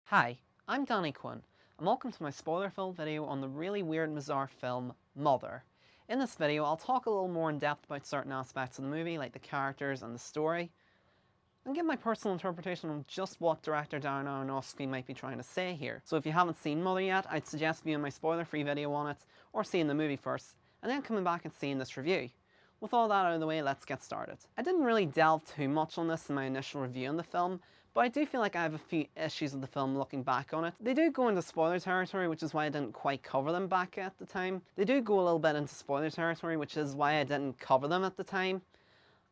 Hi, I'm Danny Quinn, and welcome to my spoiler-filled video on the really weird and bizarre film, Mother. In this video, I'll talk a little more in depth about certain aspects of the movie, like the characters and the story, and give my personal interpretation on just what director Darren Aronofsky might be trying to say here. So if you haven't seen Mother yet, I'd suggest viewing my spoiler-free video on it, or seeing the movie first, and then coming back and seeing this review. With all that out of the way, let's get started. I didn't really delve too much on this in my initial review on the film, but I do feel like I have a few issues with the film looking back on it. They do go into spoiler territory, which is why I didn't quite cover them back at the time. They do go a little bit into spoiler territory, which is why I didn't cover them at the time.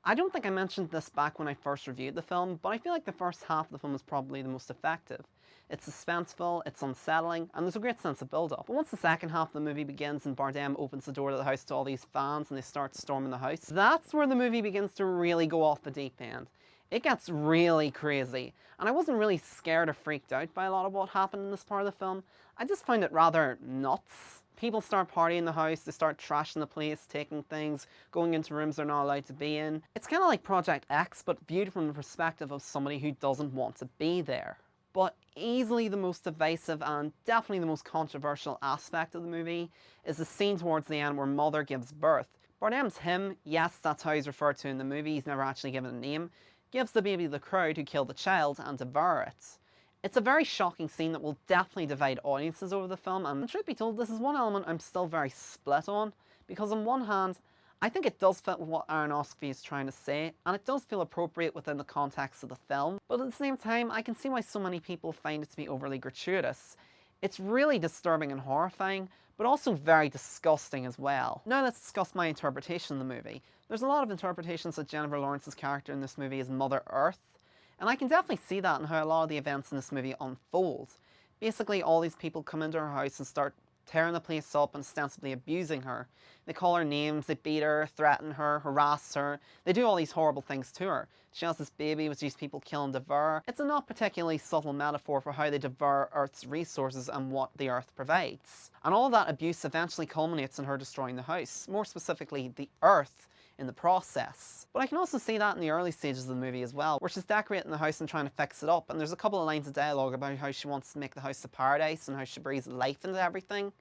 I don't think I mentioned this back when I first reviewed the film, but I feel like the first half of the film is probably the most effective. It's suspenseful, it's unsettling, and there's a great sense of build-up. But once the second half of the movie begins and Bardem opens the door to the house to all these fans and they start storming the house, that's where the movie begins to really go off the deep end. It gets really crazy, and I wasn't really scared or freaked out by a lot of what happened in this part of the film. I just found it rather nuts. People start partying in the house, they start trashing the place, taking things, going into rooms they're not allowed to be in. It's kind of like Project X, but viewed from the perspective of somebody who doesn't want to be there. But easily the most divisive and definitely the most controversial aspect of the movie is the scene towards the end where Mother gives birth. Bardem's him, yes, that's how he's referred to in the movie, he's never actually given a name, gives the baby to the crowd who kill the child and devour it. It's a very shocking scene that will definitely divide audiences over the film, and truth be told, this is one element I'm still very split on, because on one hand, I think it does fit with what Aronofsky is trying to say, and it does feel appropriate within the context of the film, but at the same time, I can see why so many people find it to be overly gratuitous. It's really disturbing and horrifying, but also very disgusting as well. Now let's discuss my interpretation of the movie. There's a lot of interpretations that Jennifer Lawrence's character in this movie is Mother Earth, and I can definitely see that in how a lot of the events in this movie unfold. Basically, all these people come into her house and start tearing the place up and ostensibly abusing her. They call her names, they beat her, threaten her, harass her. They do all these horrible things to her. She has this baby which these people kill and devour. It's a not particularly subtle metaphor for how they devour Earth's resources and what the Earth provides. And all that abuse eventually culminates in her destroying the house, more specifically the Earth, in the process. But I can also see that in the early stages of the movie as well, where she's decorating the house and trying to fix it up, and there's a couple of lines of dialogue about how she wants to make the house a paradise and how she breathes life into everything,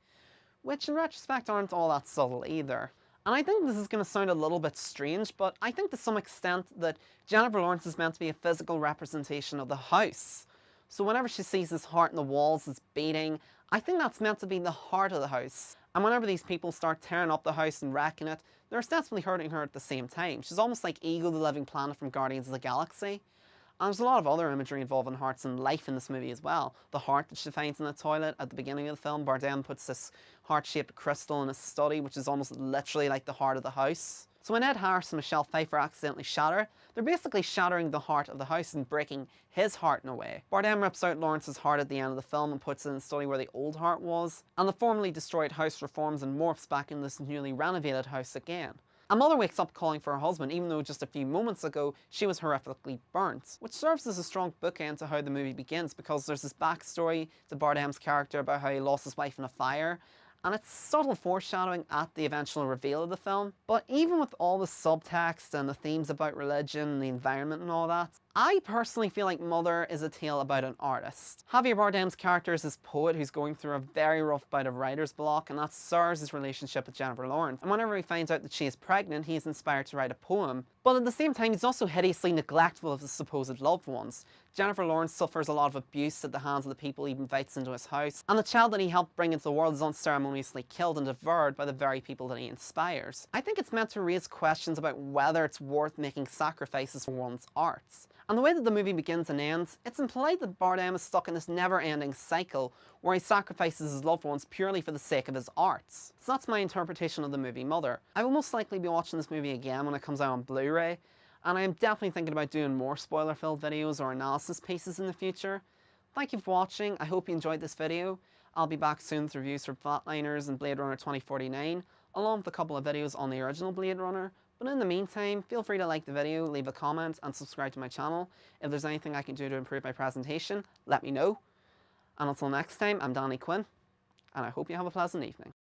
which in retrospect aren't all that subtle either. And I think this is going to sound a little bit strange, but I think to some extent that Jennifer Lawrence is meant to be a physical representation of the house. So whenever she sees this heart in the walls that's beating, I think that's meant to be the heart of the house. And whenever these people start tearing up the house and wrecking it, they're ostensibly hurting her at the same time. She's almost like Ego the Living Planet from Guardians of the Galaxy. And there's a lot of other imagery involving hearts and life in this movie as well. The heart that she finds in the toilet at the beginning of the film, Bardem puts this heart-shaped crystal in his study, which is almost literally like the heart of the house. So when Ed Harris and Michelle Pfeiffer accidentally shatter, they're basically shattering the heart of the house and breaking his heart in a way. Bardem rips out Lawrence's heart at the end of the film and puts it in the study where the old heart was, and the formerly destroyed house reforms and morphs back in this newly renovated house again. A mother wakes up calling for her husband, even though just a few moments ago she was horrifically burnt, which serves as a strong bookend to how the movie begins, because there's this backstory to Bardem's character about how he lost his wife in a fire, and it's subtle foreshadowing at the eventual reveal of the film. But even with all the subtext and the themes about religion and the environment and all that, I personally feel like Mother is a tale about an artist. Javier Bardem's character is this poet who's going through a very rough bout of writer's block, and that stirs his relationship with Jennifer Lawrence. And whenever he finds out that she is pregnant, he's inspired to write a poem. But at the same time, he's also hideously neglectful of his supposed loved ones. Jennifer Lawrence suffers a lot of abuse at the hands of the people he invites into his house, and the child that he helped bring into the world is unceremoniously killed and devoured by the very people that he inspires. I think it's meant to raise questions about whether it's worth making sacrifices for one's arts. And the way that the movie begins and ends, it's implied that Bardem is stuck in this never-ending cycle where he sacrifices his loved ones purely for the sake of his arts. So that's my interpretation of the movie Mother. I will most likely be watching this movie again when it comes out on Blu-ray, and I am definitely thinking about doing more spoiler-filled videos or analysis pieces in the future. Thank you for watching, I hope you enjoyed this video. I'll be back soon with reviews for Flatliners and Blade Runner 2049, along with a couple of videos on the original Blade Runner. But in the meantime, feel free to like the video, leave a comment, and subscribe to my channel. If there's anything I can do to improve my presentation, let me know. And until next time, I'm Danny Quinn, and I hope you have a pleasant evening.